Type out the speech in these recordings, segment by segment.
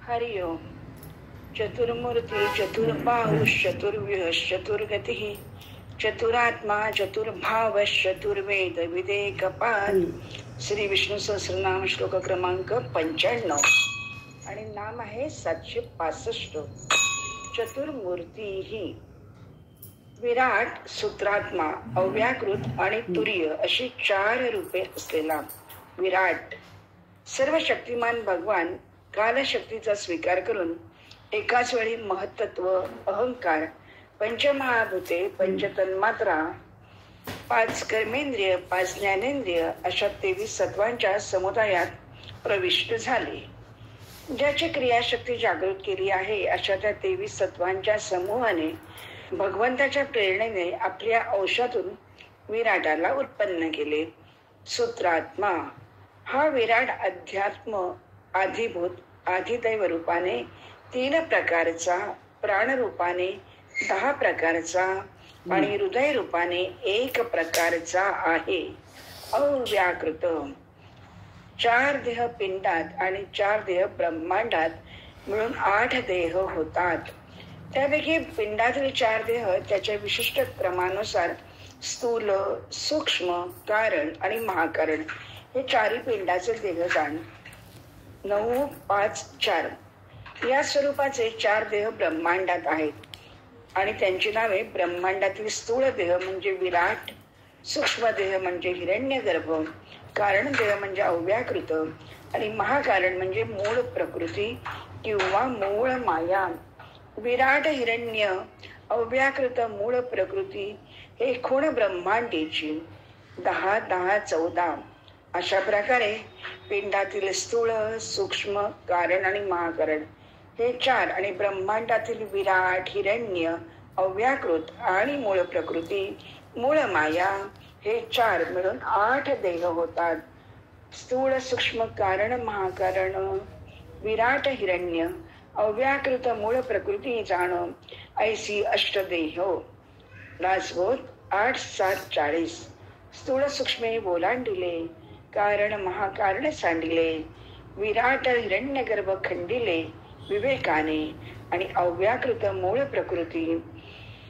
हरि ओम. चतुर्मूर्ती चतुर्बाहुश्चतुर्व्यूह चतुर्गती चतुरात्मा चतुर्भाव चतुर्वेद विवेकपाल. श्री विष्णू सहस्रनाम श्लोक क्रमांक 95 आणि नाम आहे 765. चतुर्मूर्ती ही विराट, सूत्रात्मा, अव्याकृत आणि तुर्य अशी 4 रूपे असलेला विराट सर्व शक्तिमान भगवान कालशक्तीचा स्वीकार करून एकाच वेळी महत्त्व, अहंकार, पंचमहाभूते, पंचतन्मात्रा, 5 कर्मेंद्रिय, 5 ज्ञानेंद्रिय अशा 23 सत्वांच्या समुदायात प्रविष्ट झाले. ज्याची क्रियाशक्ती जागृत केली आहे अशा त्या 23 सत्वांच्या समूहाने भगवंताच्या प्रेरणेने आपल्या अंशातून विराटाला उत्पन्न केले. सूत्रात्मा हा विराट अध्यात्म, आधिभूत, आधिदैव रूपाने 3 प्रकारचा, प्राण रूपाने 10 प्रकारचा आणि हृदय रूपाने 1 प्रकारचा आहे. अव्याकृत 4 देह पिंडात आणि 4 देह ब्रह्मांडात मिळून 8 देह होतात. त्यापैकी पिंडातील 4 देह त्याच्या विशिष्ट क्रमानुसार स्थूल, सूक्ष्म, कारण आणि महाकारण हे 4 पिंडाचे देहदान 9, 5, 4 या स्वरूपाचे 4 देह ब्रह्मांडात आहेत आणि त्यांची नावे ब्रह्मांडातील स्थूल देह म्हणजे विराट, सूक्ष्म देह म्हणजे हिरण्यगर्भ, कारण देह म्हणजे अव्याकृत आणि महाकारण म्हणजे मूळ प्रकृती किंवा मूळ माया. विराट, हिरण्य, अव्याकृत, मूळ प्रकृती हे एकूण ब्रह्मांडीची 10, 10, 14 अशा प्रकारे पिंडातील स्थूल, सूक्ष्म, कारण आणि महाकारण हे 4 आणि ब्रह्मांडातील विराट, हिरण्य, अव्याकृत आणि मूळ प्रकृती, मूळ माया हे 4 मिळून 8 देह होतात. स्थूल, सूक्ष्म, कारण, महाकारण, विराट, हिरण्य, अव्याकृत, मूळ प्रकृती जाण ऐसी अष्टदेह. दासबोध 8, 7, 40. स्थूल सूक्ष्मे बोलांडिले, कारण महाकारण सांडिले, विराट हिरण्यगर्भ खंडिले विवेकाने आणि अव्याकृत मूळ प्रकृती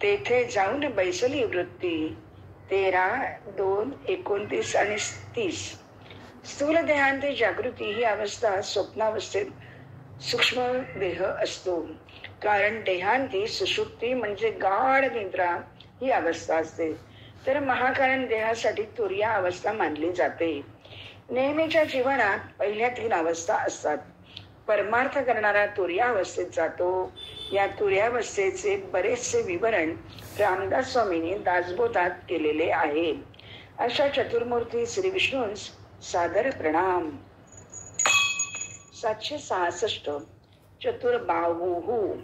तेथे जाऊन बैसली वृत्ती. 13, 2, 29 आणि 30. स्थूल देहांती जागृती ही अवस्था स्वप्नावस्थेत सूक्ष्म देह असतो, कारण देहांती सुषुप्ती म्हणजे गाढ निद्रा ही अवस्था असते, तर महाकारण देहासाठी तुर्या अवस्था मानली जाते. नेहमीच्या जीवनात पहिल्या 3 अवस्था असतात. परमार्थ करणारा तुर्यावस्थेत जातो. या तुर्यावस्थेचे बरेचसे विवरण रामदास स्वामींनी दासबोधात केलेले आहे. अशा चतुर्मूर्ती श्री विष्णूंस सादर प्रणाम. 766. चतुर्बाहू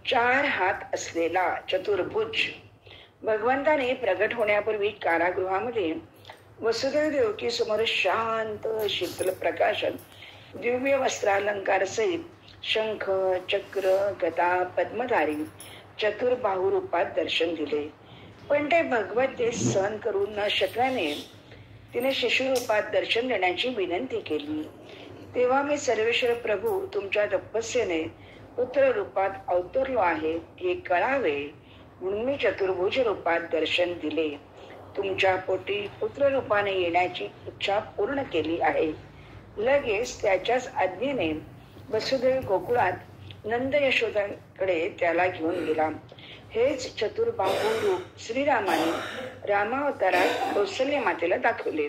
4 हात असलेला चतुर्भुज. भगवंताने प्रगट होण्यापूर्वी कारागृहामध्ये वसुदेव देवकी समोर शांत शीतल प्रकाशन दिव्य वस्त्रालंकार सहित शंख, चक्र, गदा, पद्मधारी चतुर्बाहू रूपात दर्शन दिले. पण ते भगवत ते सहन करू न शकल्याने तिने शिशु रूपात दर्शन देण्याची विनंती केली. तेव्हा मी सर्वेश्वर प्रभू तुमच्या तपस्येने पुत्र रूपात अवतरलो आहे हे कळावे म्हणून मी चतुर्भुज रूपात दर्शन दिले. तुमच्या पोटी पुत्र रूपाने येण्याची इच्छा पूर्ण केली आहे. लगेच त्याच्याच आज्ञेने वसुदेव गोकुळात नंद यशोदाकडे त्याला घेऊन गेला. हेच चतुर्बाहू रूप श्रीरामाने रामावतारात कौसल्य मातेला दाखवले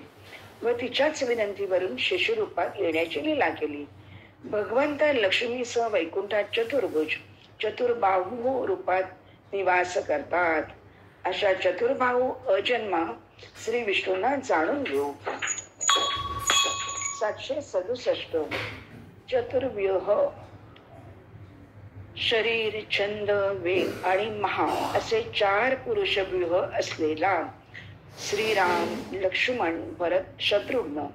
व तिच्याच विनंतीवरून शिशु रूपात येण्याची लीला केली. भगवंत लक्ष्मीसह वैकुंठात चतुर्भुज चतुर्बाहू रूपात निवास करतात. अशा चतुर्बाहू अजन्मा श्री विष्णूंना जाणून घेऊ. 767. चतुर्व्यूह शरीर, छंद, वेग आणि महा असे 4 पुरुष व्यूह असलेला श्रीराम, लक्ष्मण, भरत, शत्रुघ्न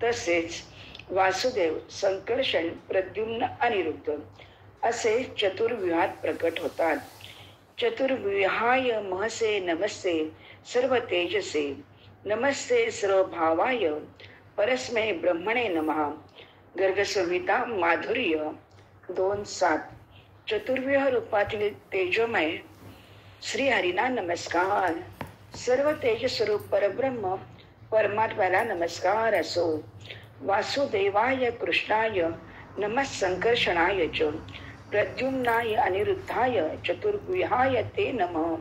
तसेच वासुदेव, संकर्षण, प्रद्युम्न, अनिरुद्ध असे चतुर्व्यूहात प्रकट होतात. चतुर्व्यूहाय महसे नमस्ते सर्व तेजसे नमस्ते सर्व भावाय परस्मै ब्रह्मणे नमः. गर्गसंहिता माधुर्य 2:7 चतुर्व्यूह रूपातील तेजोमय श्रीहरीना नमस्कार. सर्व तेज स्वरूप परब्रह्म परमात्म्याला नमस्कार असो. वासुदेवाय कृष्णाय नमः संकर्षणाय च प्रद्युम्नाय अनिरुद्धाय चतुर्व्यूहाय ते नमः.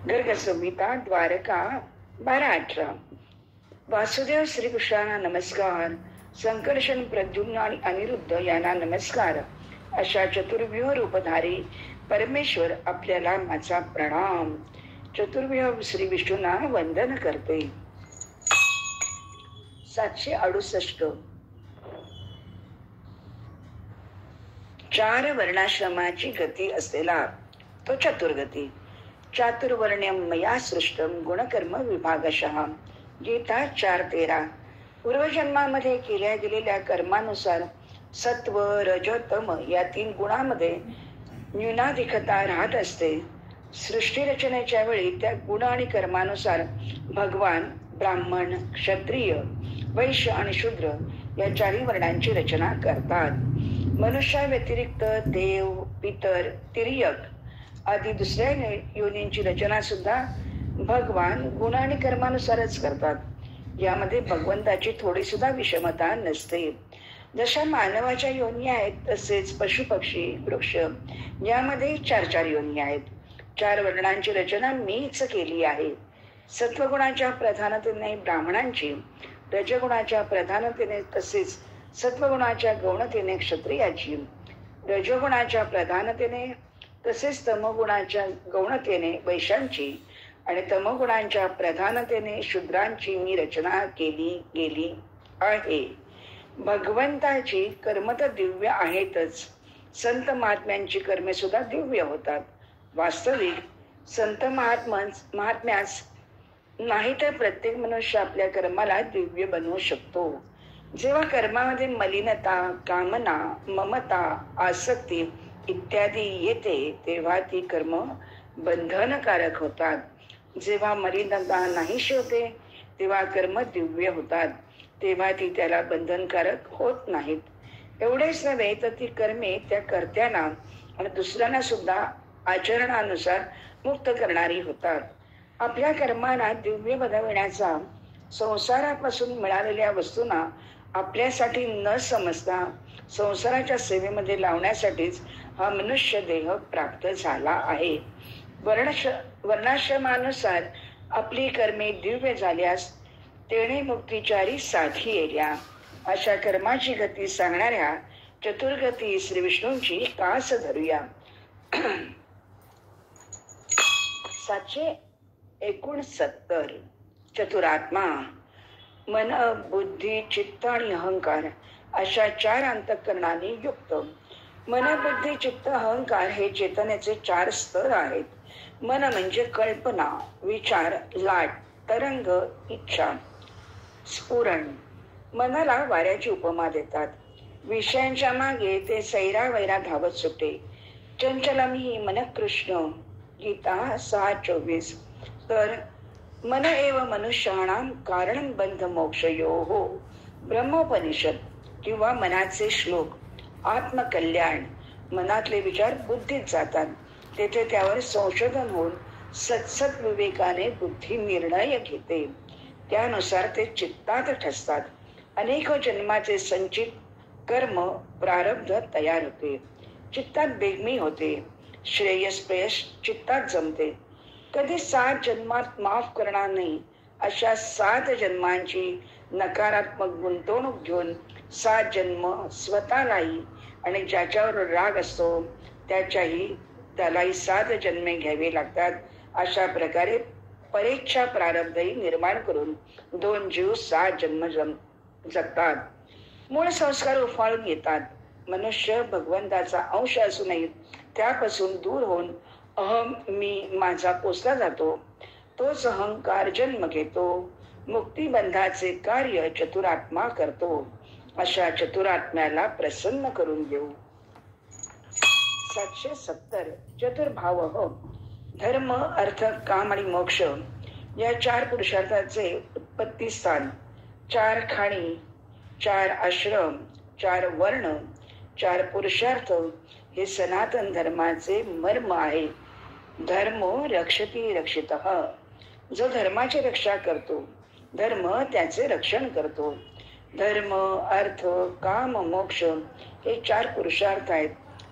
गर्ग संहिता द्वारका 12:18 वासुदेव श्रीकृष्णांना नमस्कार. संकर्षण, प्रद्युम्न आणि अनिरुद्ध यांना नमस्कार. अशा चतुर्व्यूह रूपधारी परमेश्वर आपल्याला माझा प्रणाम. चतुर्व्यूह श्री विष्णूंना वंदन करते. 768 4 वर्णाश्रमाची गती असलेला तो चतुर्गती. चातुर्वर्ण्यम मया सृष्टम गुणकर्म विभागशः. गीता 4:13 पूर्वजन्मामध्ये केल्या गेलेल्या कर्मानुसार सत्व, रज, तम या 3 गुणामध्ये न्यूनाधिकता राहत असते. सृष्टी रचनेच्या वेळी त्या गुण आणि कर्मानुसार भगवान ब्राह्मण, क्षत्रिय, वैश्य आणि शूद्र या 4 वर्णांची रचना करतात. मनुष्या व्यतिरिक्त देव, पितर, तिर्यक आदी दुसऱ्या योनींची रचना सुद्धा भगवान गुण आणि कर्मानुसारच करतात. यामध्ये भगवंताची थोडी सुद्धा विषमता नसते. जशा मानवाच्या योनी आहेत तसेच पशु, पक्षी, वृक्ष यामध्ये 4 योनी आहेत. 4 वर्णांची रचना मीच केली आहे. सत्वगुणाच्या प्रधानतेने ब्राह्मणांची, रजगुणाच्या प्रधानतेने तसेच सत्वगुणाच्या गौणतेने क्षत्रियाची, रजोगुणाच्या प्रधानतेने तसेच तमगुणाच्या गौणतेने वैश्यांची आणि तमगुणांच्या प्रधानतेने शूद्रांची मी रचना केली गेली आहे. भगवंताची कर्म तर दिव्य आहेतच. संत महात्म्यांची कर्मे सुद्धा दिव्य होतात. वास्तविक संत महात्म्यास नाही तर प्रत्येक मनुष्य आपल्या कर्माला दिव्य बनवू शकतो. जेव्हा कर्मामध्ये मलिनता, कामना, ममता, आसक्ती इत्यादी येते तेव्हा ती कर्म बंधनकारक होतात. जेव्हा मलिनता नाहीशी होते तेव्हा कर्म दिव्य होतात. तेव्हा ती त्याला बंधनकारक होत नाहीत. एवढेच नव्हे तर ती कर्मे त्या कर्त्यांना आणि दुसऱ्यांना सुद्धा आचरणानुसार मुक्त करणारी होतात. आपल्या कर्मांना दिव्य बनविण्याचा, संसारापासून मिळालेल्या वस्तूंना आपल्यासाठी न समजता संसाराच्या सेवेमध्ये लावण्यासाठीच हा मनुष्य देह प्राप्त झाला आहे. वर्णाश्रमानुसार आपली कर्मे दिव्य झाल्यास तेणे मुक्तीचारी साधी येल्या. अशा कर्माची गती सांगणाऱ्या चतुर्गती श्री विष्णूंची कास धरूया. 769 चतुरात्मा. मन, बुद्धी, चित्त आणि अहंकार अशा 4 अंतःकरणांनी युक्त. मन, बुद्धी, चित्त, अहंकार हे चेतनेचे 4 स्तर आहेत. मन म्हणजे कल्पना, विचार, लाट, तरंग, इच्छा, स्फुरण. मनाला वाऱ्याची उपमा देतात. विषयांच्या मागे ते सैरावैरा धावत सुटे. चंचलम ही मन कृष्ण. गीता 6:24. तर मन एव मनुष्याणां कारण बंध मोक्षयोः. ब्रह्मोपनिषद किंवा मनाचे श्लोक. आत्मकल्याण. मनातले विचार बुद्धीत जातात. तेथे त्यावर संशोधन होऊन सत्सत विवेकाने बुद्धी निर्णय घेते. त्यानुसार ते चित्तात ठसतात. अनेक जन्माचे संचित कर्म प्रारब्ध तयार होते. चित्तात बेगमी होते. श्रेयस प्रेयस चित्तात जमते. कधी 7 जन्मात माफ करणार नाही अशा 7 जन्मांची नकारात्मक गुंतवणूक घेऊन 7 जन्म स्वतःलाही आणि ज्याच्यावर राग असतो त्यालाही 7 जन्मे घ्यावे लागतात. अशा प्रकारे परेच्छा प्रारब्धही निर्माण करून 2 जीव 7 जन्म जगतात. मूळ संस्कार उफाळून येतात. मनुष्य भगवंताचा अंश असूनही त्यापासून दूर होऊन अहम, मी, माझा पोचला जातो. तोच अहंकार जन्म घेतो. मुक्तिबंधाचे कार्य चतुरात्मा करतो. अशा चतुरात्म्याला प्रसन्न करून घेऊ. 770 चतुर्भाव. धर्म, अर्थ, काम आणि मोक्ष या 4 पुरुषार्थाचे उत्पत्ती स्थान. 4 खाणी, 4 आश्रम, 4 वर्ण, चार पुरुषार्थ हे सनातन धर्माचे मर्म आहे. धर्मो रक्षती रक्षितः. जो धर्माची रक्षा करतो, धर्म त्याचे रक्षण करतो. धर्म, अर्थ, काम, मोक्ष हे चार पुरुषार्थ आहेत.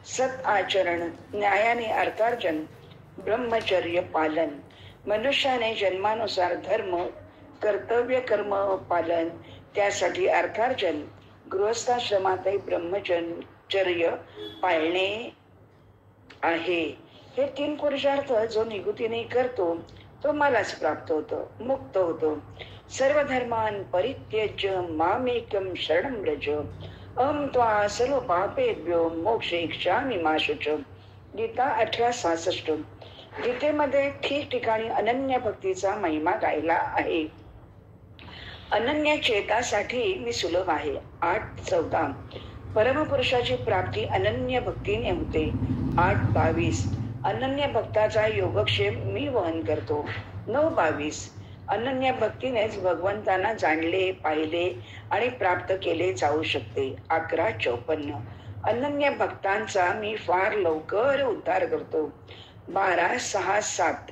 सत आचरण, न्यायाने अर्थार्जन, ब्रह्मचर्य पालन. मनुष्याने जन्मानुसार धर्म, कर्तव्य कर्म पालन, त्यासाठी अर्थार्जन, गृहस्थाश्रमातही ब्रह्मचर्य पाळणे आहे. हे तीन पुरुषार्थ जो निगुतीने करतो तो मलाच प्राप्त होतो, मुक्त होतो. सर्व धर्मान परित्यज्य मामेकं शरणं व्रज, अहं त्वा सर्व पापेभ्यो मोक्षयिष्यामि मा शुच. गीता 18:66. गीतेमध्ये ठिकठिकाणी अनन्य भक्तीचा महिमा गायला आहे. अनन्य चेतासाठी मी सुलभ आहे. 8:14. परमपुरुषाची प्राप्ती अनन्य भक्तीने होते. 8:22. अनन्य भक्ताचा योगक्षेम मी वहन करतो. 9:22. अनन्य भक्तीनेच भगवंतांना जाणले, पाहिले आणि प्राप्त केले जाऊ शकते. 11:54. अनन्य भक्तांचा मी फार लवकर उद्धार करतो. 12:6-7.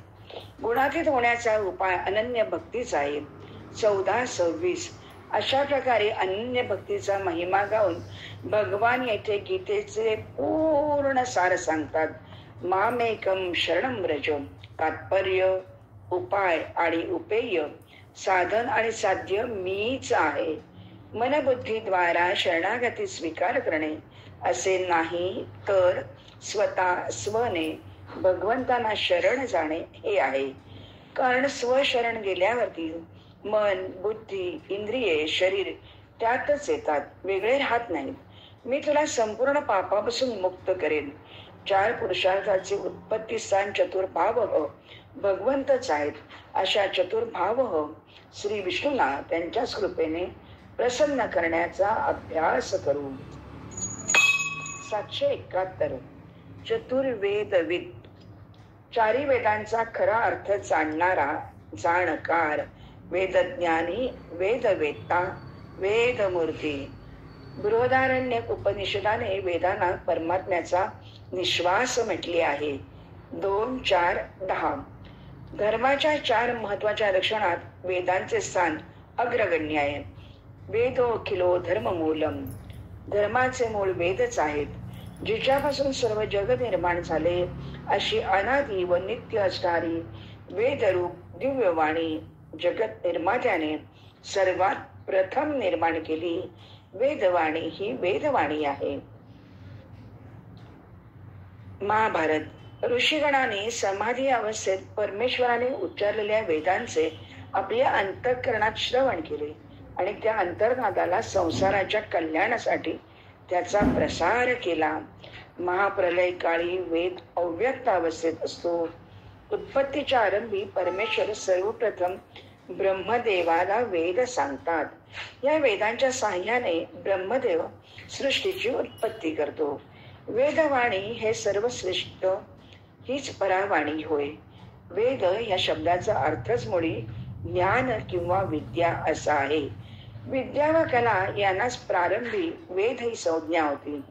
गुणातीत होण्याचा उपाय अनन्य भक्तीच आहे. 14:26. अशा प्रकारे अनन्य भक्तीचा महिमा गाऊन भगवान येथे गीतेचे पूर्ण सार सांगतात. मामेकं शरणं व्रज. तात्पर्य, उपाय आणि उपेय, साधन आणि साध्य मीच आहे. मनबुद्धीद्वारा शरणागती स्वीकार करणे असे नाही, तर स्वतः स्वने भगवंतांना शरण जाणे हे आहे. कारण स्वशरण गेल्यावरती मन, बुद्धी, इंद्रिये, शरीर त्यातच येतात, वेगळे राहत नाहीत. मी तुला संपूर्ण पापापासून मुक्त करेन. चार पुरुषार्थाचे उत्पत्ती स्थान चतुर्भाव भगवंतच आहेत. अशा चतुर्भाव श्री विष्णूला त्यांच्याच कृपेने प्रसन्न करण्याचा अभ्यास करू. 771. चतुर्वेदविद. चारी वेदांचा खरा अर्थ जाणणारा, जाणकार, वेदज्ञानी, वेदवेत्ता, वेदमूर्ती. बृहदारण्यक उपनिषदाने वेदांना परमात्म्याचा निश्वास म्हटले आहे. 2:4-10. धर्माच्या चार महत्वाच्या लक्षणात वेदांचे स्थान अग्रगण्य आहे. वेदोखिलो धर्ममूलम. धर्माचे मूळ वेदच आहेत. जिच्यापासून सर्व जग निर्माण झाले अशी अनादी व नित्य असणारी वेदरूप दिव्यवाणी जगत निर्मात्याने सर्वात प्रथम निर्माण केली. वेदवाणी ही वेदवाणी आहे. महाभारत. ऋषीगणाने समाधी अवस्थेत परमेश्वराने उच्चारलेल्या वेदांचे आपल्या अंतःकरणात श्रवण केले आणि त्या अंतर्नादाला संसाराच्या कल्याणासाठी त्याचा प्रसार केला. महाप्रलय काळी वेद अव्यक्त अवस्थेत असतो. उत्पत्तीच्या आरंभी परमेश्वर सर्वप्रथम ब्रह्मदेवाला वेद सांगतात. या वेदांच्या साह्याने ब्रह्मदेव सृष्टीची उत्पत्ती करतो. वेदवाणी हे सर्व श्रेष्ठ हीच परावाणी होय. वेद या शब्दाचा अर्थच मुळी ज्ञान किंवा विद्या असा आहे. विद्या व कला यांनाच प्रारंभी वेद ही संज्ञा होती.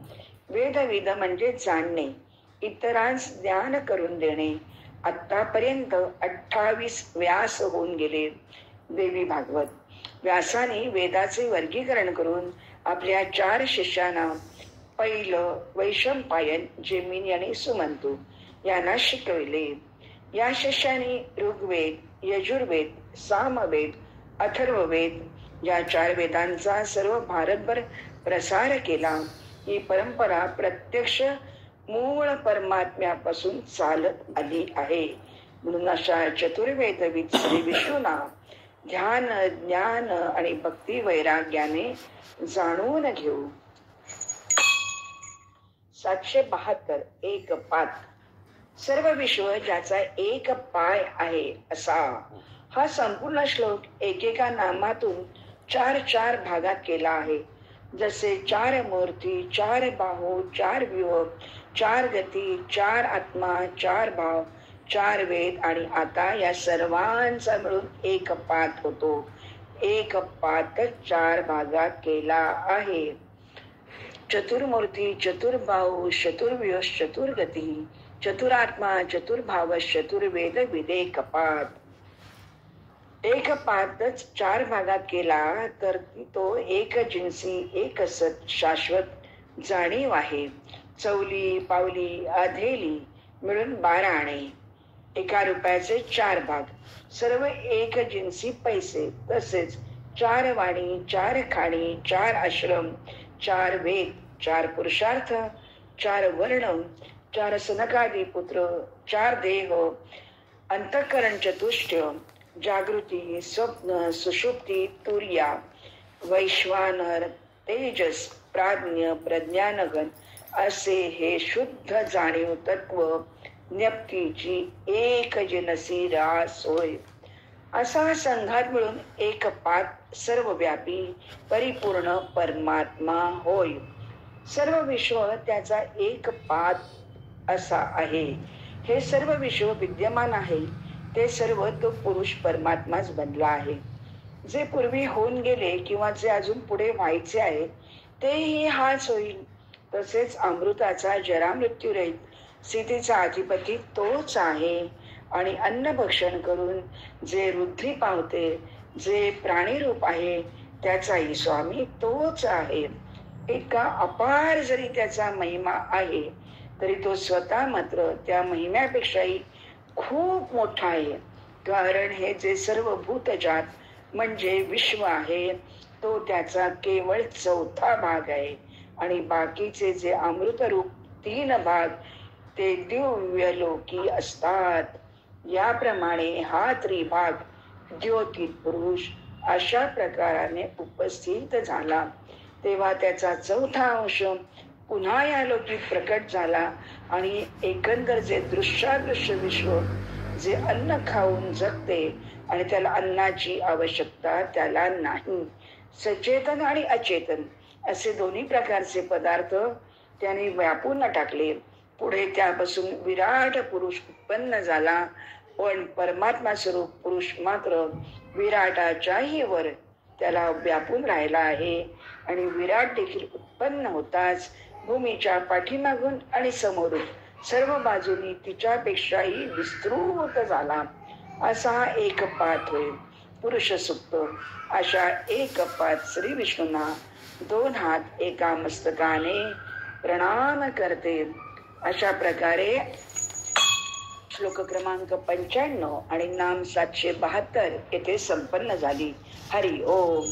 वेदविद म्हणजे जाणणे, इतरांस ज्ञान करून देणे. आतापर्यंत 28 व्यास होऊन गेले. देवी भागवत. व्यासाने वेदाचे वर्गीकरण करून आपल्या 4 शिष्यांना पहिलं वैशंपायन, जैमिनी आणि सुमंतू यांना शिकविले. या शिष्याने ऋग्वेद, यजुर्वेद, सामवेद, अथर्ववेद या 4 वेदांचा सर्व भारतभर प्रसार केला. ही परंपरा प्रत्यक्ष मूळ परमात्म्यापासून चालत आली आहे. म्हणून अशा चतुर्वेदविद श्री विष्णूंना ध्यान, ज्ञान आणि भक्ती वैराग्याने जाणून घेऊ. 772. एक पात. सर्व विश्व ज्याचा एक पाय आहे असा हा संपूर्ण श्लोक एकेका नामातून 4 भागात केला आहे. जसे 4 मूर्ती, 4 बाहू, 4 व्यूह, 4 गती, 4 आत्मा, 4 भाव, 4 वेद आणि आता या सर्वांचा मिळून एक पात होतो. एक पात 4 भागात केला आहे. चतुर्मूर्ती चतुर्बाहू चतुर्व्यूह चतुर्गती चतुरात्मा चतुर्भाव चतुर्वेद विदे कपात. एक पातच 4 भागात केला तर तो एक जिन्सी एक सत शाश्वत जाणीव आहे. चौली पावली आधेली मिळून 12 आणे. 1 रुपयाचे 4 भाग. सर्व एक जिन्सी पैसे. तसेच 4 वाणी 4 खाणी 4 आश्रम 4 वेद 4 पुरुषार्थ 4 वर्ण 4 सनकादी पुत्र 4 देह अंतःकरण चतुष्टय जागृती स्वप्न सुषुप्ती तुर्या वैश्वानर तेजस प्राज्ञ प्रज्ञानगण असे हे शुद्ध जाणीव तत्व ज्ञप्तीची एक जिनसी रास होय. असा संघात मिळून एक पात सर्वव्यापी परिपूर्ण परमात्मा होय. सर्व विश्व त्याचा एक पात असा आहे. हे सर्व विश्व विद्यमान आहे ते सर्व तो पुरुष परमात्माच बनला आहे. जे पूर्वी होऊन गेले किंवा जे अजून पुढे व्हायचे आहे तेही हाच होईल. तसेच अमृताचा जरा मृत्यू रहित स्थितीचा अधिपती तोच आहे. आणि अन्न भक्षण करून जे वृद्धी पावते जे प्राणीरूप आहे त्याचाही स्वामी तोच आहे. इतका अपार जरी त्याचा महिमा आहे तरी तो स्वतः मात्र त्या महिम्यापेक्षाही खूप मोठा आहे. कारण हे जे सर्व भूतजात म्हणजे विश्व आहे तो त्याचा केवळ 4था भाग आहे. आणि बाकीचे जे अमृतरूप 3 भाग ते दिव्यलोकी असतात. याप्रमाणे हा त्रिभाग द्योतित पुरुष अशा प्रकाराने उपस्थित झाला तेव्हा त्याचा 4था अंश पुन्हा या लोकीत प्रकट झाला. आणि एकंदर जे दृश्यादृश्य विश्व जे अन्न खाऊन जगते आणि त्याला अन्नाची आवश्यकता त्याला नाही, सचेतन आणि अचेतन असे दोन्ही प्रकारचे पदार्थ त्याने व्यापून टाकले. पुढे त्यापासून विराट पुरुष उत्पन्न झाला. पण परमात्मा स्वरूप पुरुष मात्र विराटाच्याही वर त्याला व्यापून राहिला आहे. आणि विराट देखील उत्पन्न होताच भूमीच्या पाठीमागून आणि समोरून सर्व बाजूनी तिच्यापेक्षाही विस्तृत झाला. असा हा एक पात होय. पुरुष सुक्त अशा एक पात श्री विष्णूंना 2 हात एका मस्तकाने प्रणाम करते. अशा प्रकारे श्लोक क्रमांक 95 आणि नाम 772 येथे संपन्न झाली. हरि ओम.